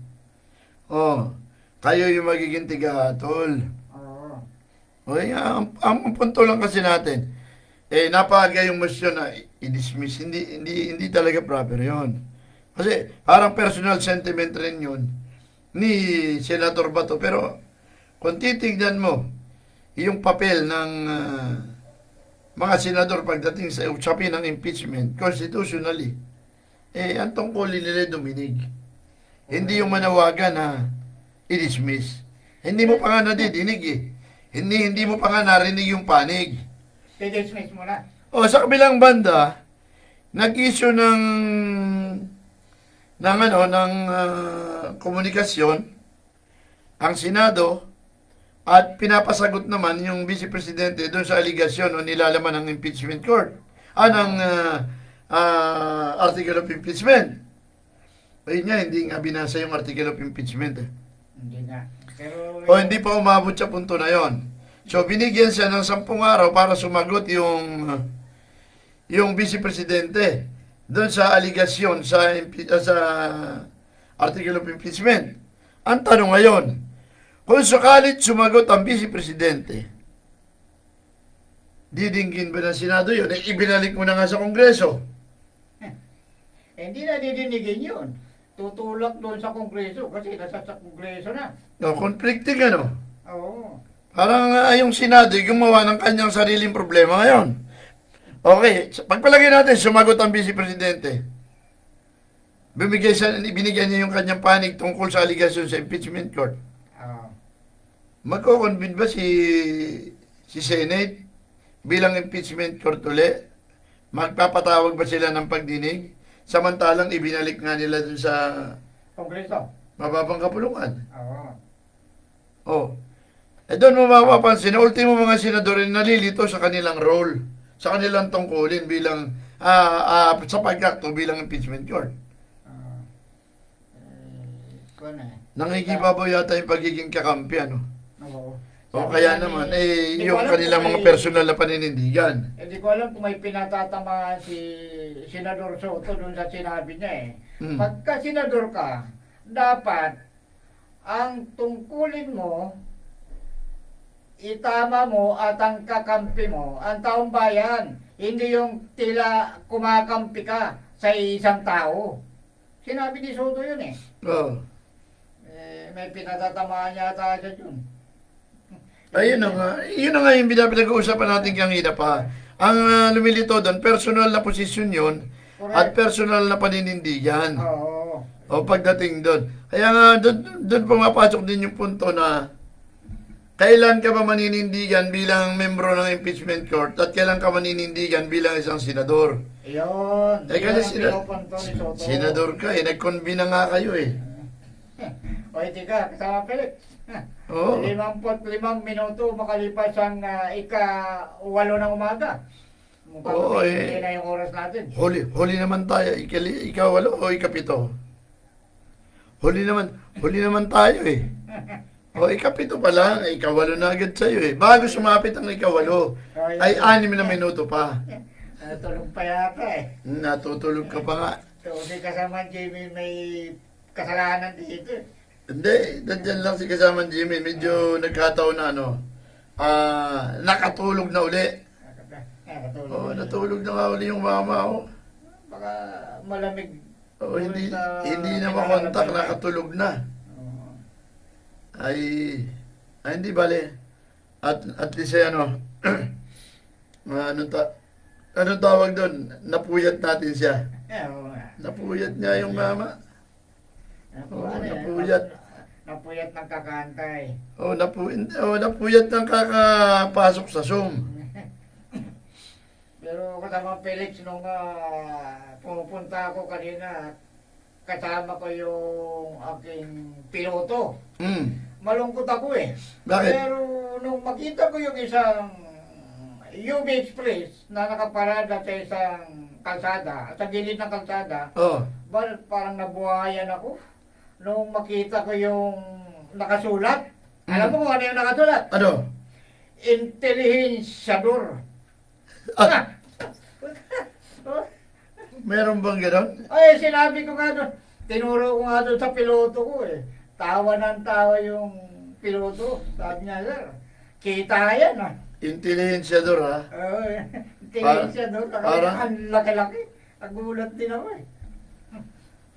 Kayo yung magiging tigahatol. Okay, ang punto lang kasi natin, napaga yung motion na i-dismiss. Hindi talaga proper yon. Kasi parang personal sentiment rin yun ni Senator Bato. Pero kung titignan mo yung papel ng mga senador pagdating sa usapin ng impeachment, constitutionally, ang tungkulin nila duminig. Hindi yung manawagan na i-dismiss. Hindi mo pa nga nadidinig Hindi mo pa nga narinig yung panig. I-dismiss mo na. Sa kabilang banda, nag-issue ng komunikasyon ang Senado at pinapasagot naman yung Vice Presidente doon sa aligasyon o nilalaman ng impeachment court. Ng article of impeachment. Ayun nga, hindi nga binasa yung article of impeachment Hindi nga. Pero, hindi pa umabot sa punto na yon. So, binigyan siya ng 10 araw para sumagot yung Vice Presidente doon sa aligasyon sa article of impeachment. Ang tanong ngayon, kung sakalit sumagot ang Vice Presidente, didinggin ba ng Senado yun? Ibinalik mo na nga sa Kongreso. hindi na didinigin yun. Tutulak doon sa Kongreso kasi nasa sa Kongreso na. Conflicting Oo. Parang yung Senado, gumawa ng kanyang sariling problema ngayon. Okay, pagpalagay natin, sumagot ang Vice Presidente. Binigyan niya yung kanyang panig tungkol sa aligasyon sa impeachment court. Magko-convene ba si Senate bilang impeachment court ulit? Magpapatawag ba sila ng pagdinig? Samantalang ibinalik nga nila dun sa Kongreso. mababang kapulungan. Oo. Doon mo mapapansin na ultimo mga senador nalilito sa kanilang role, sa kanilang tungkulin bilang sa pagkakto bilang impeachment court. Kung Nangigibabaw yata yung pagiging kakampi, Oo. O kaya naman, Hindi yung ko alam kanilang kung mga may- personal na paninindigan. Hindi ko alam kung may pinatatamaan si Senador Soto doon sa sinabi niya eh. Hmm. Pagka senador ka, dapat ang tungkulin mo, itama mo at ang kakampi mo, ang taong bayan. Hindi yung tila kumakampi ka sa isang tao. Sinabi ni Soto yun eh. Oh. May pinatatamaan yata siya dun. Ayun na nga. Yun na nga yung pinag-uusapan natin kanina pa. Ang lumilito doon, personal na posisyon yun at personal na paninindigan. Oo. O pagdating doon. Kaya nga, doon pumapasok din yung punto na kailan ka ba maninindigan bilang membro ng impeachment court at kailan ka maninindigan bilang isang senador. Yun. Kasi Yun ang pinupunto ni Soto. senador ka nag-convene na nga kayo O hindi ka, kasama Felix. Oo. 55 minuto makalipas ang ika-8 ng umaga. Oo, Hindi na yung oras natin. Huli naman tayo. Ika-8 o ika-7? Huli naman tayo O ika-7 pa lang, ika-8 na agad sa'yo Bago sumapit ang ika-8, ay 6 na minuto pa. Natulog pa yata Natutulog ka pa nga. So, si kasama Jimmy may kasalanan dito Hindi, nandyan lang si kasama Jimmy. Medyo nagkataon na nakatulog na uli. Natulog na nga uli yung mama Baka malamig. hindi na makontak, nakatulog na. Ay hindi bale. At least anong tawag doon? Napuyat natin siya. Napuyat niya yung mama. Napuyat. Napuyat ng kakantay. Napuyat ng kakapasok sa Zoom. Pero kasama Felix, nung pumupunta ako kanina, kasama ko yung aking piloto. Malungkot ako Bakit? Pero nung makita ko yung isang UB Express na nakaparada sa isang kalsada, sa gilid ng kalsada, parang nabuhayan ako. Nung makita ko yung nakasulat, alam mo kung ano yung nakasulat? Ano? Intelihensyador. Meron bang gano'n? Ay, sinabi ko nga doon, tinuro ko nga doon sa piloto ko Tawa ng tawa yung piloto. Sabi niya, sir, kita yan Intelligensyador Intelihensyador. Ang laki-laki. Nagulat din ako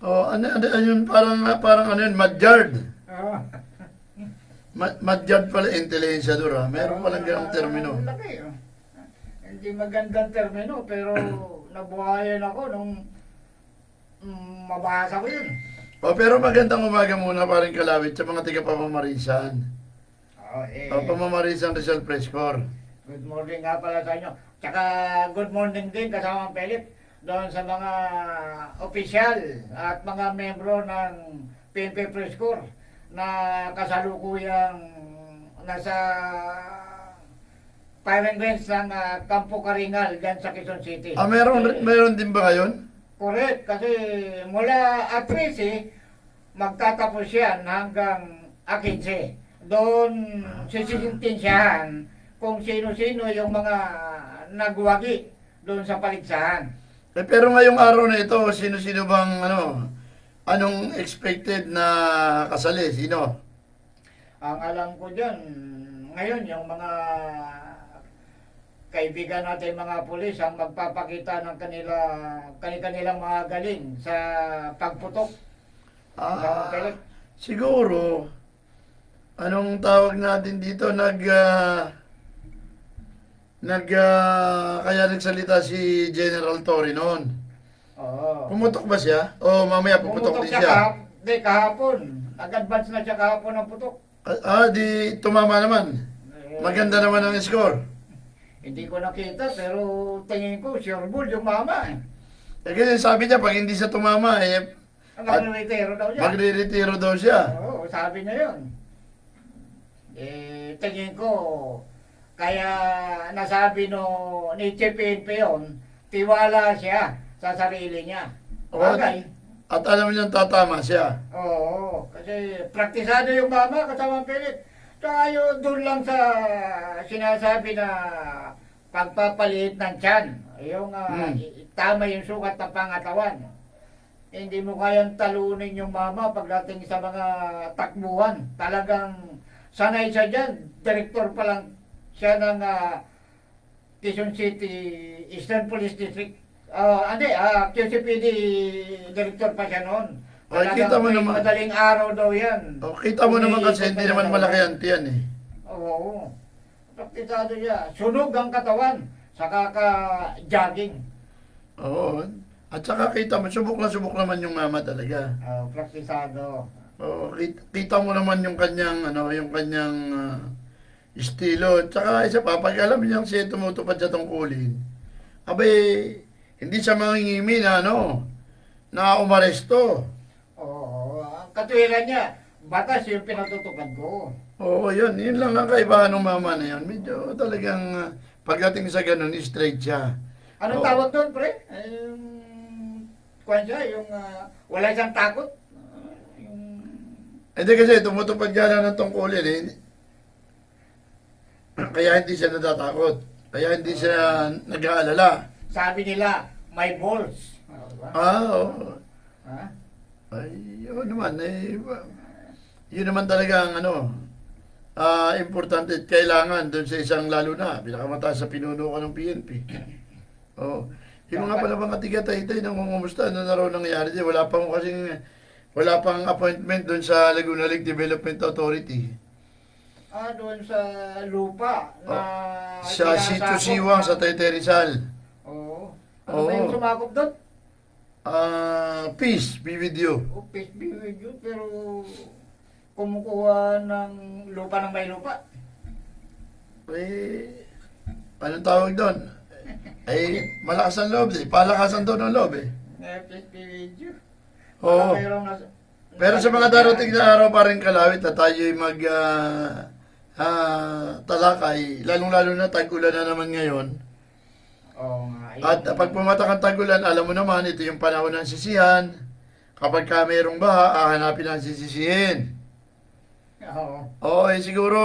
ano yun? Parang ano yun? Madyard. Madyard pala, intelligensyador Meron palang ganong termino. Laki Hindi magandang termino, pero nabuhayan ako nung mabasa ko yun. Pero magandang umaga muna paring Kalawit sa mga tiga Pamamarisan. Pamamarisan Rizal Press Corps. Good morning nga pala sa inyo. Tsaka good morning din kasama Philip doon sa mga opisyal at mga membro ng PNP Press Corps na kasalukuyang nasa firing range ng Campo Karingal dyan sa Quezon City. Meron din ba ngayon? Correct, kasi mula at 13, magtatapos yan hanggang 15. Doon sisintensyahan kung sino-sino yung mga nagwagi doon sa paligsahan. Pero ngayong araw na ito, sino-sino bang anong expected na kasali? Sino? Ang alam ko dyan, ngayon yung mga kaibigan natin mga pulis ang magpapakita ng kanilang mga galing sa pagputok. Siguro, anong tawag natin dito, kaya nagsalita si General Torre noon. Pumutok ba siya? O mamaya puputok din siya? Hindi, kahapon. Nag-advance na siya kahapon ng putok. Di tumama naman. Maganda naman ang score. Hindi ko nakita, pero tingin ko, sure ball yung mama Kasi sabi niya, pag hindi siya tumama, magre-retiro daw siya. Magre-retiro daw siya. Oo, sabi niya yun. Tingin ko, kaya nasabi ni PNP yun, tiwala siya sa sarili niya. Bagay. At alam niya tatama siya. Oo, kasi praktisado yung mama kasama Philip. Tsaka yun, doon lang sa sinasabi na pagpapaliit ng tiyan. Yung tama yung sukat ng pangatawan. Hindi mo kayang talunin yung mama pagdating sa mga takbuhan. Talagang sanay siya dyan. Direktor pa lang siya ng Quezon City Eastern Police District. QCPD Director pa siya noon. Ay, kita mo naman. Madaling araw daw yan. Kita mo naman kasi hindi naman malaki ang tiyan eh. Oo. Praktisado siya. Sunog ang katawan sa kaka-jogging. Oo. At saka kita mo, subok naman yung mama talaga. Praktisado. Oo, kita mo naman yung kanyang, estilo. At saka isa pa, pag alam niya siya tumutupad sa tungkulin, abay, hindi siya mangingimi na umaresto. Oo. Ang katuwiran niya, batas yung pinatutupad ko. Oo, yun lang ang kaibahan ng mama na yun. Medyo talagang pagdating sa ganun, straight siya. Anong tawag doon, pre? Yung wala siyang takot? Hindi kasi tumutupad ka lang ng tungkulin eh. Kaya hindi siya natatakot. Kaya hindi siya nag-aalala. Sabi nila, may balls. Oo. Ha? Ay, yun naman eh. Yun naman talaga ang importante at kailangan doon sa isang lalo na pinakamataas sa pinuno ka ng PNP. Oh, yung mga pala mga tiga-Taytay nang ngumusta na raw nangyari din. Wala pang appointment doon sa Laguna Lake Development Authority. Doon sa lupa na sa Sitio Siwang sa Taytay Rizal. Oo. Ano ba yung sumakop doon? Peace, video. Peace, video, pero kumukuha ng lupa ng may lupa. Anong tawag doon? Malakas ang loob eh. Palakasan doon ang loob eh. Peace, video. Oo. Pero sa mga darating na araw pa rin kalawit na tayo'y talakay, lalong-lalo na tag-ulan na naman ngayon. Oo nga. At pag pumatak ang tag-ulan, alam mo naman, ito yung panahon ng sisihan. Kapag ka mayroong baha, hanapin ang sisisihin. Oo, siguro,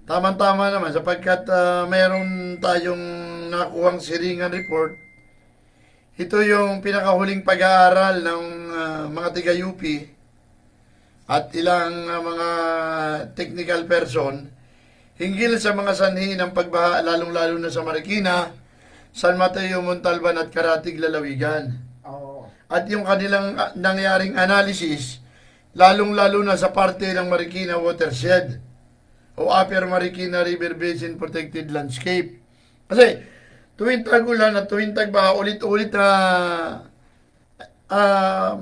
tama-tama naman, sapagkat mayroon tayong nakuhang siringan report. Ito yung pinakahuling pag-aaral ng mga tiga-UP at ilang mga technical person hinggil sa mga sanhi ng pagbaha, lalong-lalo na sa Marikina, San Mateo, Montalban at Karatig, Lalawigan. At yung kanilang nangyaring analysis, lalong-lalo na sa parte ng Marikina Watershed o Upper Marikina River Basin Protected Landscape. Kasi tuwing tag-ulan at tuwing tagbaha, ulit-ulit na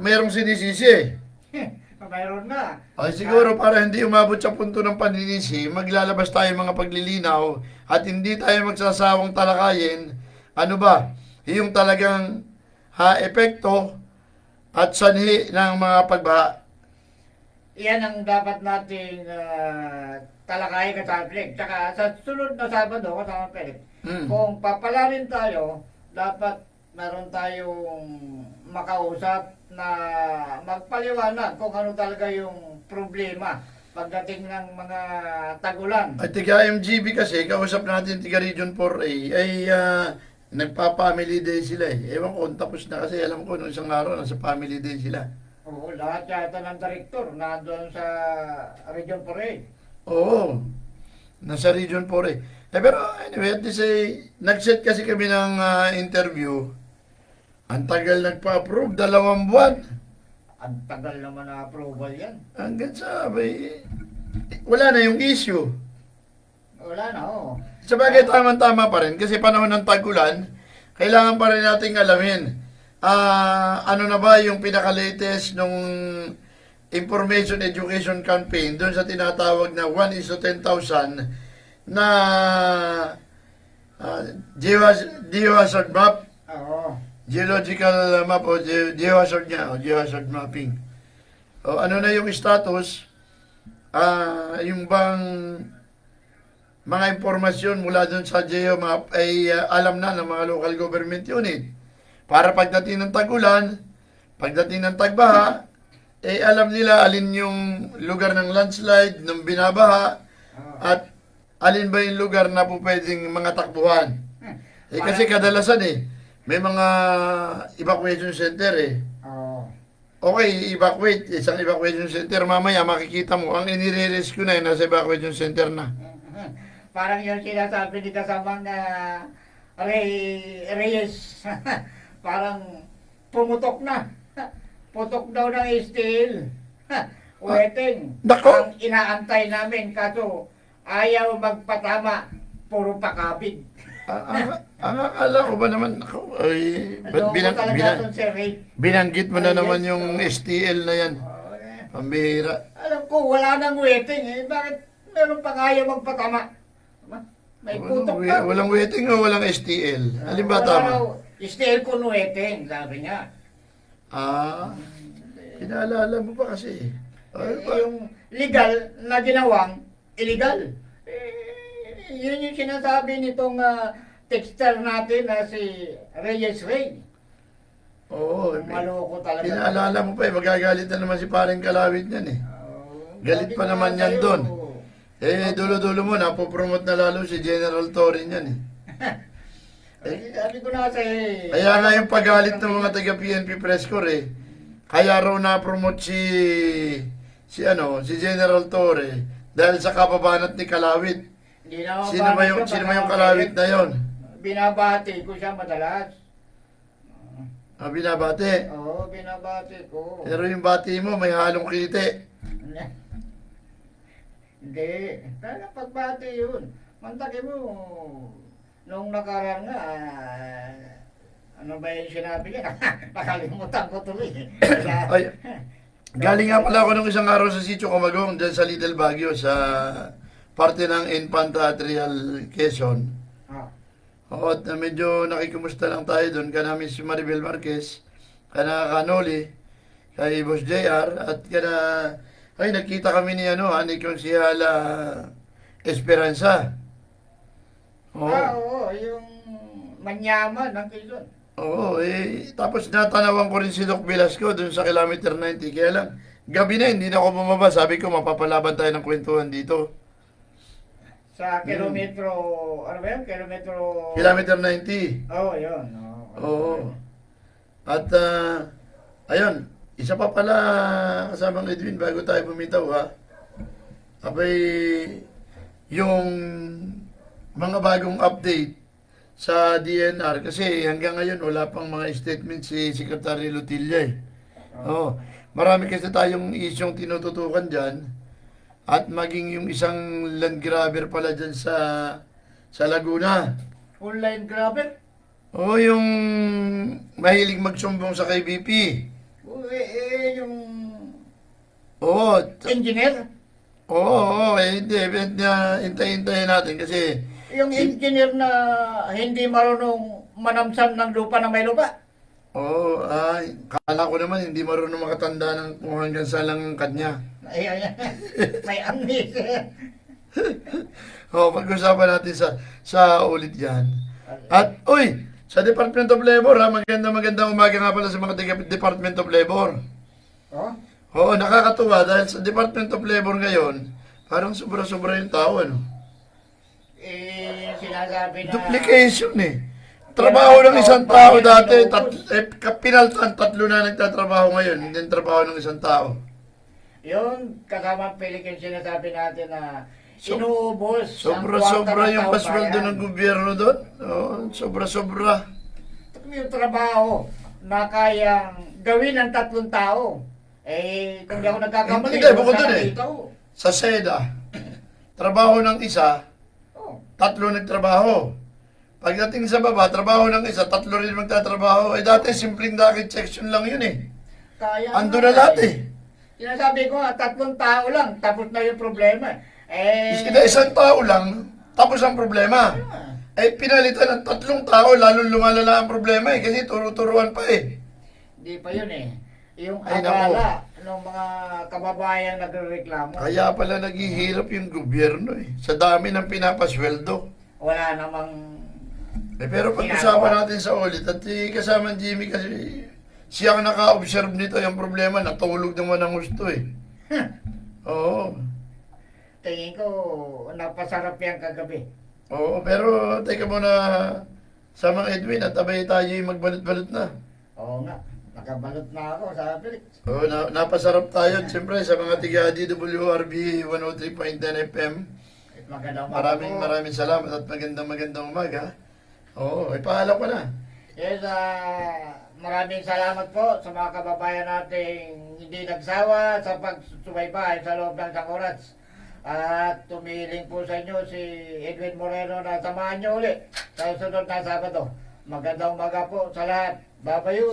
mayroong sinisisi. Mayroon na. Ay, siguro para hindi umabot sa punto ng paninisi, maglalabas tayo mga paglilinaw at hindi tayo magsasawang talakayin. Ano ba? Yung talagang epekto at sanhi ng mga pagbaha. Iyan ang dapat nating talakayin kasama Pelik. Tsaka sa sunod na Sabado kasama Pelik, kung papalarin tayo, dapat meron tayong makausap na magpaliwanag kung ano talaga yung problema pagdating ng mga tagulan. At tiga MGB kasi, kausap natin tiga Region 4A, ay nagpa-family day sila eh. Ewan ko, tapos na kasi alam ko nung isang araw nasa family day sila. Oo, lahat yata ng direktor nandun sa Region 4A. Oo, nasa Region 4A. Pero anyway, at least nag-set kasi kami ng interview. Ang tagal nagpa-approve, 2 buwan. Ang tagal naman na approval yan. Hanggang sabi, wala na yung issue. Wala na, oo. Sabagay, tama-tama pa rin. Kasi panahon ng tag-ulan, kailangan pa rin nating alamin. Ano na ba yung pinaka-latest nung information education campaign doon sa tinatawag na 1:10,000 na geohazard map. Oo. Geological map o geohazard niya o geohazard mapping. O ano na yung status? Yung bang mga impormasyon mula dun sa geomap ay alam na ng mga local government unit. Para pagdating ng tag-ulan, pagdating ng tagbaha, alam nila alin yung lugar ng landslide, ng binabaha, at alin ba yung lugar na po pwedeng mga takbuhan. Kasi kadalasan may mga evacuation center Okay, evacuate. Isang evacuation center. Mamaya makikita mo, ang inire-rescue na nasa evacuation center na. Parang yung sinasabi ni kasamang Reyes. Parang pumutok na. Putok daw ng steel. Waiting. Nako! Ang inaantay namin kaso ayaw magpatama. Puro pakabig. Ang akala ko ba naman, ba't binanggit mo na naman yung STL na yan? Pambihira. Alam ko, wala nang waiting Bakit meron pang ayaw magpatama? May putok pa. Walang waiting o walang STL? Alin ba tama? STL ko waiting, sabi niya. Pinaalala mo pa kasi. Yung legal na ginawang illegal. Yun yung sinasabi nitong texter natin na si Reyes Rey. Oo. Maloko talaga. Pinaalala mo pa magagalit na naman si Paring Kalawit niyan Galit pa naman yan doon. Dulo-dulo mo, napopromote na lalo si General Torre niyan Sabi ko na kasi... Kaya nga yung pagalit ng mga taga-PNP press corps kaya raw na-promote si General Torre dahil sa kababanat ni Kalawit. Sino ba yung Kalawit na yon? Binabati ko siya madalas. Binabati? Oo, binabati ko. Pero yung bati mo may halong kite. Hindi. Kaya pagbati yun. Mantaki mo, nung nakaraan nga, ano ba yung sinabi niya? Nakalimutan ko tuloy. Ay, galing nga pala ako nung isang araw sa Sitio Camagong, dyan sa Little Baguio, sa parte ng Infanta Trial Quezon. At medyo nakikumusta lang tayo doon, ka namin si Maribel Marquez, kana Kanoli, kay Boss JR, at nagkita kami ni ni Konsihala Esperanza. Oo, yung manyaman ng Quezon. Oo, tapos natanawan ko rin si Doc Velasco doon sa kilometer 90. Kaya lang, gabi na hindi na ako bumaba. Sabi ko, mapapalaban tayo ng kwentuhan dito. Sa kilometro, ano ba yun? Kilometer 90. Oo, yun. Oo. At, ayun, isa pa pala kasamang Edwin bago tayo bumitaw abay, yung mga bagong update sa DNR kasi hanggang ngayon wala pang mga statement si Secretary Lutilla marami kasi tayong isyong tinututukan dyan at maging yung isang land grabber pala dyan sa Laguna. Online grabber? Yung mahilig magsumbong sa KBP. Yung engineer? Hindi. Hintayin natin kasi yung engineer na hindi marunong manamsan ng lupa na may lupa? Kala ko naman hindi marunong makatanda ng kung hanggang saan lang ang kanya. May amnesia. Pag-usapan natin sa ulit yan. At, sa Department of Labor, magandang umaga nga pala sa mga Department of Labor. Nakakatuwa dahil sa Department of Labor ngayon, parang sobra-sobra yung tao, Sinasabi na... Duplication Trabaho ng isang tao dati, pinaltan, 3 na nagtatrabaho ngayon, hindi trabaho ng isang tao. Yun, kasama Pelican sinasabi natin na inuubos. Sobra-sobra yung pasweldo ng gobyerno doon. Sobra-sobra. Yung trabaho na kayang gawin ng 3 tao. Kung di ako nagkakamali, hindi, bukod doon sa SEDA, trabaho ng isa, 3 nagtrabaho. Pagdating sa baba, trabaho ng isa, 3 rin magtatrabaho. Dati, simpleng docket section lang yun Kaya ando na lahat Sinasabi ko 3 tao lang, tapos na yung problema. Isang tao lang, tapos ang problema. Pinalitan ng 3 tao, lalo lumalala ang problema kasi turo-turuan pa Hindi pa yun Yung akala ng mga kababayan nagrereklamo. Kaya pala naghihirap yung gobyerno sa dami ng pinapasweldo. Wala namang... Pero pag-usapan natin sa ulit at kasama Jimmy kasi siya ang naka-observe nito. Yung problema, natulog naman ang gusto eh. Oo. Tingin ko, napasarap yan kagabi. Oo, pero teka muna, sa mga Edwin, at abay tayo magbalot-balot na. Oo nga, nakabalot na ako sa Felix. Oo, napasarap tayo. Siyempre, sa mga tiga DWRB 103.10 FM. Magandang umaga po. Maraming salamat at magandang umaga. Oo, ipaalam ko na. Yes, maraming salamat po sa mga kababayan nating hindi nagsawa sa pagsubaybay sa loob ng isang oras. At tumiling po sa inyo si Edwin Moreno na samahan nyo uli sa sunod na Sabado. Magandang umaga po sa lahat. Babayu!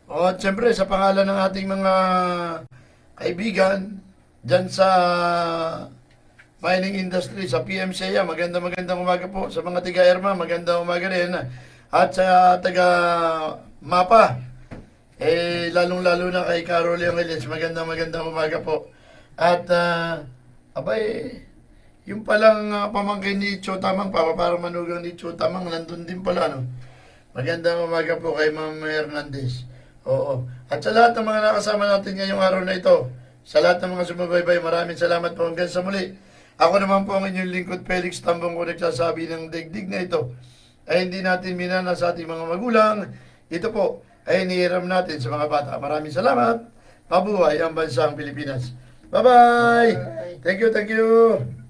At siyempre, sa pangalan ng ating mga kaibigan dyan sa mining industry, sa PMCA, magandang umaga po. Sa mga tiga-ERMA, magandang umaga rin. At sa taga-MAPA, lalong-lalo na kay Carol Angeles, magandang umaga po. At, abay, yung palang pamangkin ni Chotamang, parang manugang ni Chotamang, nandun din pala, no? Magandang umaga po kay Ma'am Hernandez. Oo. At sa lahat ng mga nakasama natin ngayong araw na ito, sa lahat ng mga sumubaybay, maraming salamat po hanggang sa muli. Ako naman po ang inyong lingkod, Felix Tambong, ko nagsasabi ng digdig na ito ay hindi natin minana sa ating mga magulang. Ito po ay inihiram natin sa mga bata. Maraming salamat. Mabuhay ang bansang Pilipinas. Bye-bye! Thank you.